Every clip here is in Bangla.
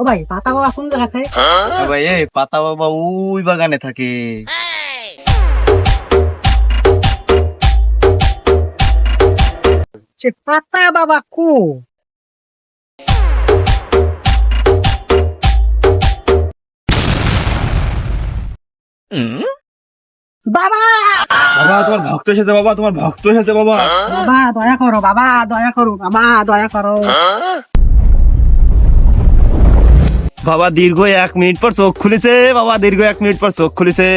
ভাই পাতা বাবা কোন জায়গাতে? ভাই এই পাতা বাবা ওই বাগানে থাকে। সে পাতা বাবা কো? বাবা বাবা তোমার ভক্ত এসেছে, বাবা তোমার ভক্ত এসেছে বাবা। বাবা দয়া করো, বাবা দয়া করো, বাবা দয়া করো। বাবা দীর্ঘ 1 মিনিট পর চোখ খুলেছে, বাবা দীর্ঘ 1 মিনিট পর চোখ খুলেছে।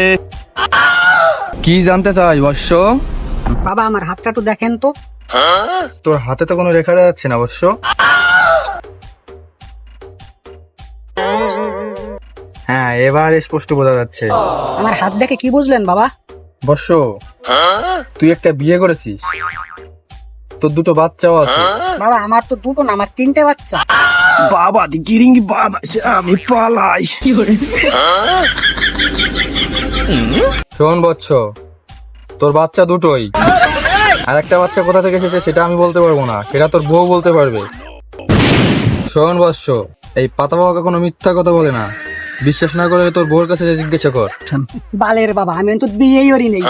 কি জানতে চাই বৎস? বাবা আমার হাতটা একটু দেখেন তো। তোর হাতে তো কোনো রেখা যাচ্ছে না বৎস। হ্যাঁ, এবার স্পষ্ট বোঝা যাচ্ছে। আমার হাত দেখে কি বুঝলেন বাবা? বৎস, তুই একটা বিয়ে করেছিস, তোর দুটো বাচ্চাও আছে। বাবা আমার তো দুটো না, আমার 3টে বাচ্চা। বাবা দি গিরিঙ্গি বাবা আমি পালাই। শোন বৎস, তোর বাচ্চা দুটোই, আর একটা বাচ্চা কোথা থেকে এসেছে সেটা আমি বলতে পারবো না, সেটা তোর বউ বলতে পারবে। শোন বৎস, এই পাতা বাবা কোনো মিথ্যা কথা বলে না। বিশ্বাস না করে তোর বউর কাছে জিজ্ঞাসা কর। বালের বাবা, আমি তো বিয়েই করি নেই।